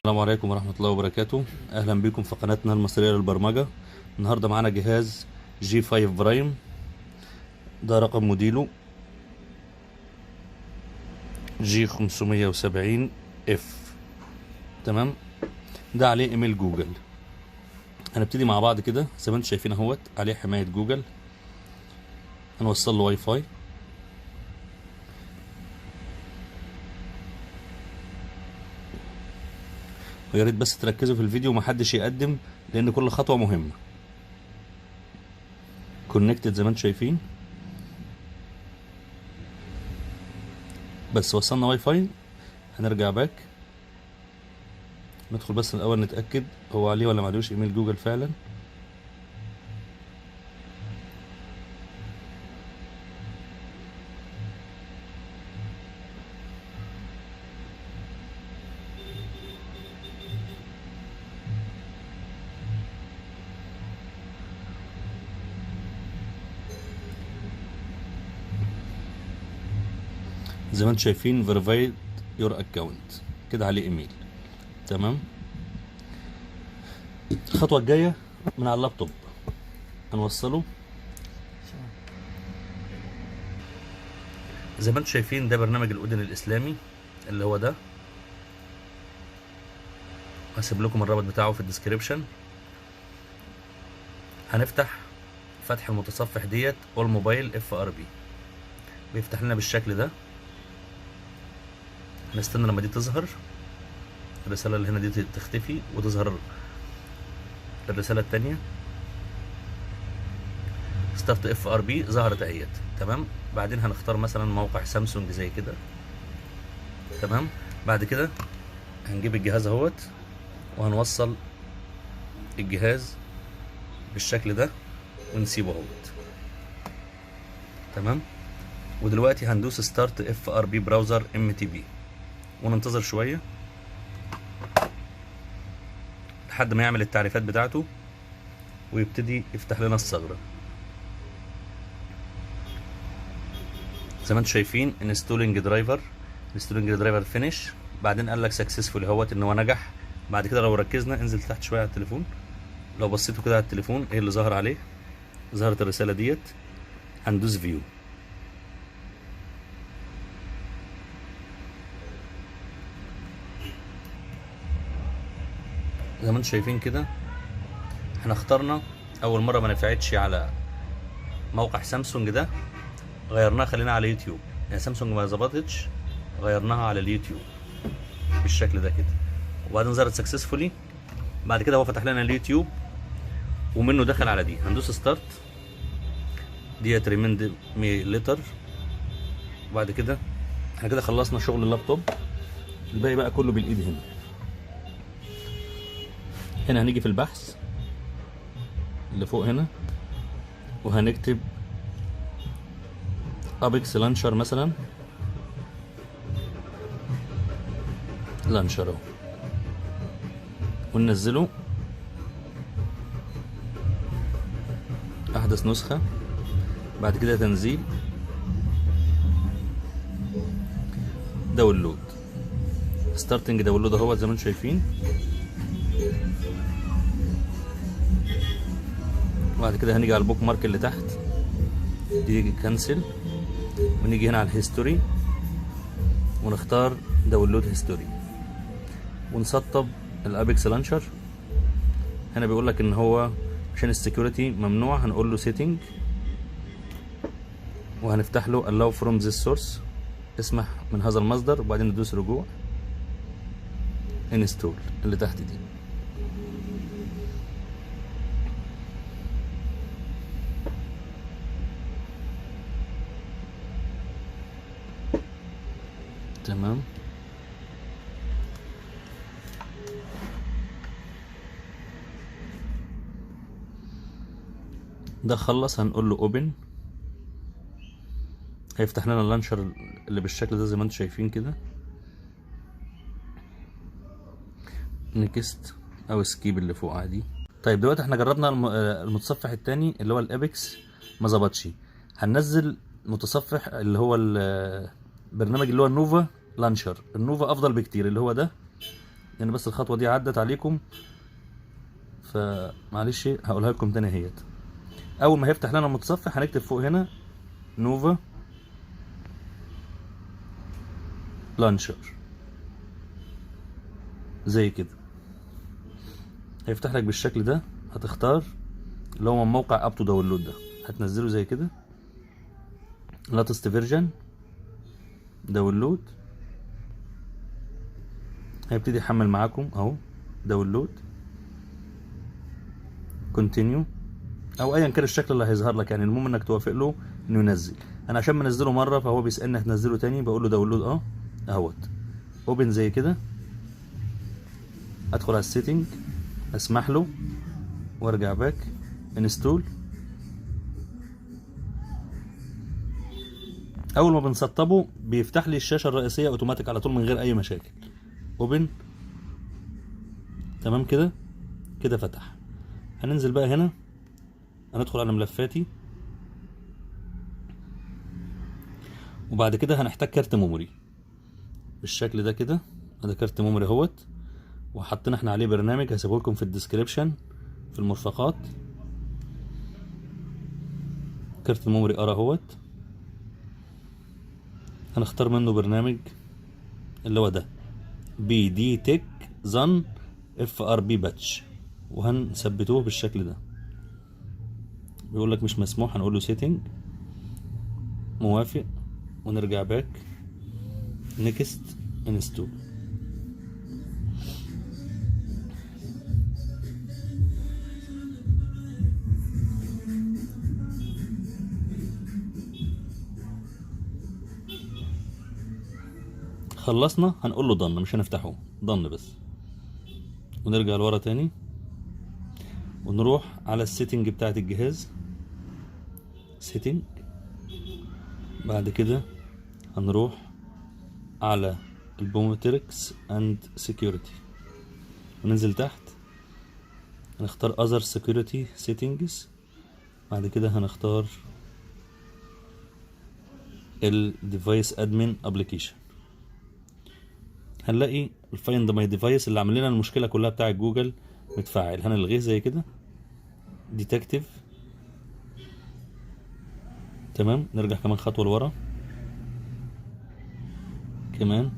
السلام عليكم ورحمة الله وبركاته. أهلا بكم في قناتنا المصرية للبرمجة. النهاردة معانا جهاز G5 برايم، ده رقم موديله G570F. تمام، ده عليه ايميل جوجل. هنبتدي مع بعض كده زي ما انتم شايفين اهوت، عليه حماية جوجل. هنوصل له واي فاي. ويا ريت بس تركزوا في الفيديو ومحدش يقدم، لان كل خطوة مهمة. كونكتد زي ما انتم شايفين، بس وصلنا واي فاي. هنرجع باك، ندخل بس الاول نتاكد هو عليه ولا معلوش ايميل جوجل فعلا. زي ما انتم شايفين verified your account، كده عليه ايميل. تمام، الخطوه الجايه من على اللابتوب هنوصله. زي ما انتم شايفين ده برنامج الاذن الاسلامي اللي هو ده. هسيب لكم الرابط بتاعه في الديسكريبشن. هنفتح فتح المتصفح ديت والموبايل FRB، بيفتح لنا بالشكل ده. هنستنى لما دي تظهر الرسالة اللي هنا دي تختفي وتظهر الرسالة التانية. ستارت FRB ظهرت اهيت. تمام، بعدين هنختار مثلا موقع سامسونج زي كده. تمام، بعد كده هنجيب الجهاز اهوت وهنوصل الجهاز بالشكل ده ونسيبه اهوت. تمام، ودلوقتي هندوس ستارت FRB براوزر MTB وننتظر شوية لحد ما يعمل التعريفات بتاعته ويبتدي يفتح لنا الثغرة. زي ما انتم شايفين انستولينج درايفر فينيش. بعدين قال لك سكسسفول اهوت، ان هو نجح. بعد كده لو ركزنا، انزل تحت شويه على التليفون، لو بصيتوا كده على التليفون ايه اللي ظهر عليه؟ ظهرت الرساله ديت. هندوس فيو. زي ما انتم شايفين كده احنا اخترنا اول مره ما نفعتش على موقع سامسونج ده، غيرناها خلينا على يوتيوب. يعني سامسونج ما ظبطتش، غيرناها على اليوتيوب بالشكل ده كده. وبعدين ظهرت سكسسفولي. بعد كده هو فتح لنا اليوتيوب ومنه دخل على دي. هندوس ستارت ديت ريميند مي ليتر. وبعد كده احنا كده خلصنا شغل اللابتوب. الباقي بقى كله بالايد. هنا هنيجي في البحث اللي فوق هنا وهنكتب ابيكس لانشر مثلا. لانشر اهو، وننزله احدث نسخة. بعد كده تنزيل، داونلود، ستارتنج داونلود اهو زي ما انتم شايفين. وبعد كده هنيجي على البوك مارك اللي تحت دي، كنسل، ونيجي هنا على الهيستوري ونختار داونلود هيستوري ونسطب الابيكس لانشر. هنا بيقول لك ان هو عشان السكيورتي ممنوع، هنقول له سيتنج وهنفتح له allow from this source، اسمح من هذا المصدر. وبعدين ندوس رجوع، انستول اللي تحت دي. تمام، ده خلص. هنقول له اوبن، هيفتح لنا اللانشر اللي بالشكل ده زي ما انتم شايفين كده. نكست او سكيب اللي فوق عادي. طيب دلوقتي احنا جربنا المتصفح التاني اللي هو الابيكس، ما ظبطش. هننزل متصفح اللي هو البرنامج اللي هو النوفا لانشر. النوفا افضل بكتير، اللي هو ده لان بس الخطوه دي عدت عليكم، فمعلش هقولها لكم تاني اهيت. اول ما هيفتح لنا المتصفح هنكتب فوق هنا نوفا لانشر زي كده، هيفتح لك بالشكل ده. هتختار اللي هو من موقع اب تو داونلود ده، هتنزله زي كده لاتست فيرجن داونلود. هيبتدي يحمل معاكم اهو، داونلود كونتينيو او ايا كان الشكل اللي هيظهر لك، يعني المهم انك توافق له انه ينزل. انا عشان منزله مره فهو بيسالني هتنزله تاني، بقول له داونلود اهوت. اوبن زي كده، ادخل على السيتنج، اسمح له وارجع باك، انستول. اول ما بنسطبه بيفتح لي الشاشه الرئيسيه اوتوماتيك على طول من غير اي مشاكل. اوبن. تمام كده، كده فتح. هننزل بقى هنا، هندخل على ملفاتي، وبعد كده هنحتاج كارت ميموري بالشكل ده كده. ده كارت ميموري اهوت، وحطينا احنا عليه برنامج هسيبه لكم في الديسكريبشن في المرفقات. كارت الميموري اهوت، هنختار منه برنامج اللي هو ده بي دي تك زن اف ار بي باتش، وهنثبتوه بالشكل ده. بيقول لك مش مسموح، هنقول له سيتنج، موافق، ونرجع باك، نيكست، انستول. خلصنا، هنقول له ضن، مش هنفتحه، ضن بس، ونرجع لورا تاني ونروح على السيتنج بتاعت الجهاز، سيتنج. بعد كده هنروح على البومتريكس اند سيكيورتي، وننزل تحت هنختار other security settings. بعد كده هنختار ال device admin application. هنلاقي الفايند ماي ديفايس اللي عامل لنا المشكله كلها بتاع جوجل متفعل، هنلغيه زي كده، ديتكتيف. تمام، نرجع كمان خطوه لورا كمان،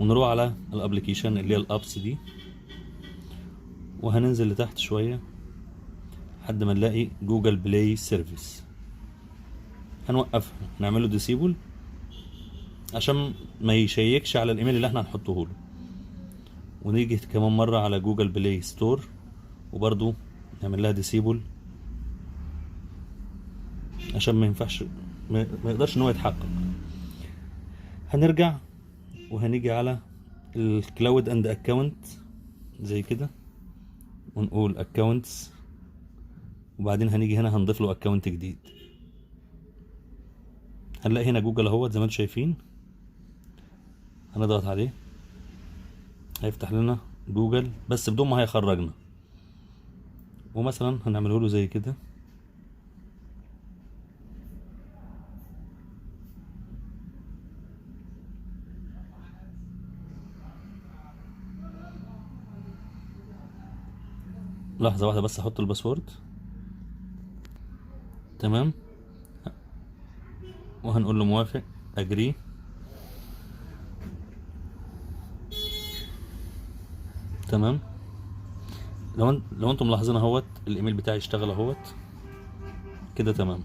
ونروح على الابلكيشن اللي هي الابس دي، وهننزل لتحت شويه لحد ما نلاقي جوجل بلاي سيرفيس. هنوقفها، نعمله ديسيبل عشان ما يشيكش على الايميل اللي احنا هنحطه له. ونيجي كمان مره على جوجل بلاي ستور، وبرضو نعمل لها ديسيبل عشان ما ينفعش، ما يقدرش ان هو يتحقق. هنرجع وهنيجي على الكلاود اند اكونت زي كده، ونقول اكونتس، وبعدين هنيجي هنا هنضيف له اكونت جديد. هنلاقي هنا جوجل اهوت زي ما انتم شايفين، هنضغط عليه هيفتح لنا جوجل بس بدون ما هيخرجنا. ومثلا هنعمله له زي كده، لحظة واحدة بس احط الباسورد. تمام، وهنقول له موافق، اجري. تمام، لو انتم ملاحظين اهوت الايميل بتاعي اشتغل اهوت كده. تمام،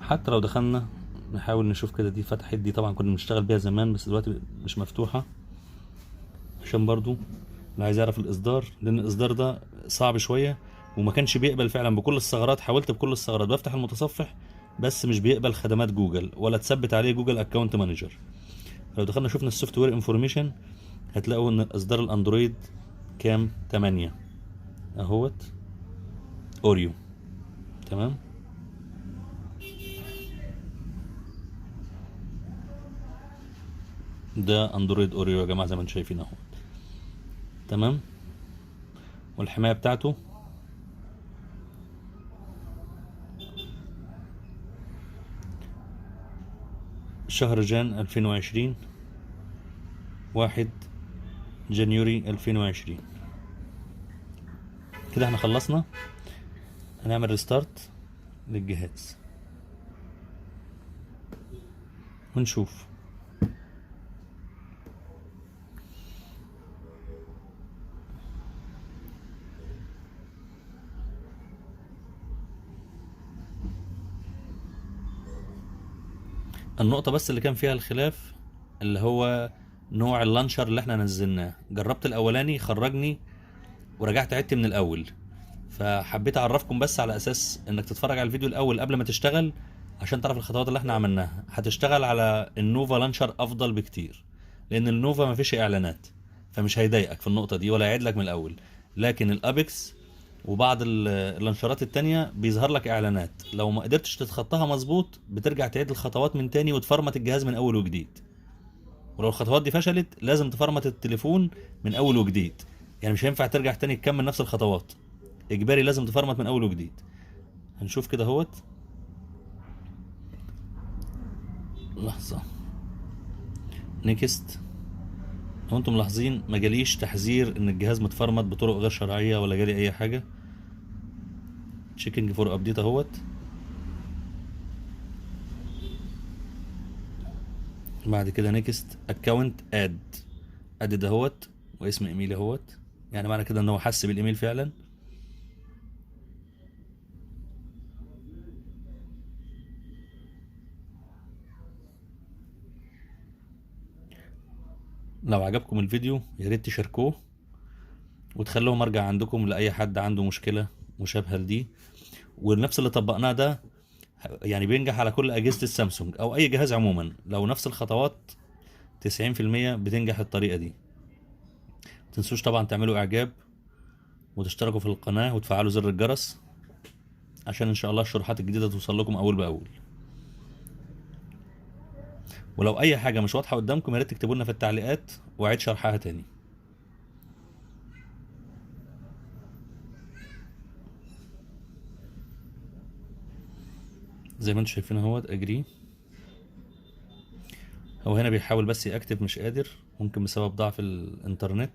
حتى لو دخلنا نحاول نشوف كده، دي فتحت، دي طبعا كنا بنشتغل بيها زمان بس دلوقتي مش مفتوحة، عشان برضو اللي عايز يعرف الاصدار، لان الاصدار ده صعب شوية وما كانش بيقبل فعلا بكل الثغرات. حاولت بكل الثغرات، بفتح المتصفح بس مش بيقبل خدمات جوجل ولا تثبت عليه جوجل اكونت مانجر. لو دخلنا شفنا السوفت وير انفورميشن هتلاقوا ان اصدار الاندرويد كام 8 اهوت اوريو. تمام، ده اندرويد اوريو يا جماعه زي ما انتم شايفين اهو. تمام، والحمايه بتاعته شهر جان 2020، 1 جانيوري 2020. كده احنا خلصنا. هنعمل ريستارت للجهاز ونشوف. النقطة بس اللي كان فيها الخلاف اللي هو نوع اللانشر اللي احنا نزلناه. جربت الاولاني خرجني ورجعت عدت من الاول، فحبيت اعرفكم بس على اساس انك تتفرج على الفيديو الاول قبل ما تشتغل عشان تعرف الخطوات اللي احنا عملناها. هتشتغل على النوفا لانشر افضل بكتير، لان النوفا مفيش اعلانات فمش هيضايقك في النقطة دي ولا يعيد لك من الاول. لكن الابيكس وبعض اللانشرات التانية بيظهر لك اعلانات، لو ما قدرتش تتخطاها مظبوط بترجع تعيد الخطوات من تاني وتفرمت الجهاز من اول وجديد. ولو الخطوات دي فشلت لازم تفرمت التليفون من اول وجديد، يعني مش هينفع ترجع تاني تكمل نفس الخطوات، اجباري لازم تفرمت من اول وجديد. هنشوف كده اهوت. لحظة. نيكست. لو انتم ملاحظين ما جاليش تحذير ان الجهاز متفرمت بطرق غير شرعية ولا جالي اي حاجة. تشيكنج فور ابديت اهوت. بعد كده نيكست اكونت اد دهوت واسم ايميلي اهوت، يعني معنى كده ان هو حس بالايميل فعلا. لو عجبكم الفيديو يا ريت تشاركوه وتخلوه مرجع عندكم لاي حد عنده مشكله مشابهه لدي. ونفس اللي طبقناه ده يعني بينجح على كل اجهزه السامسونج او اي جهاز عموما، لو نفس الخطوات 90% بتنجح الطريقه دي. متنسوش طبعا تعملوا اعجاب وتشتركوا في القناه وتفعلوا زر الجرس عشان ان شاء الله الشروحات الجديده توصل لكم اول باول. ولو اي حاجه مش واضحه قدامكم يا ريت تكتبوا لنا في التعليقات واعيد شرحها تاني. زي ما انتم شايفين اهوت اجري. هو هنا بيحاول بس يكتب مش قادر، ممكن بسبب ضعف الانترنت.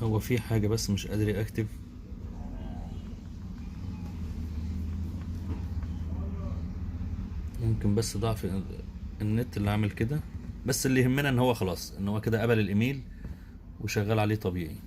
هو في حاجة بس مش قادر يكتب. ممكن بس ضعف النت اللي عامل كده، بس اللي يهمنا ان هو خلاص ان هو كده قبل الايميل وشغال عليه طبيعي.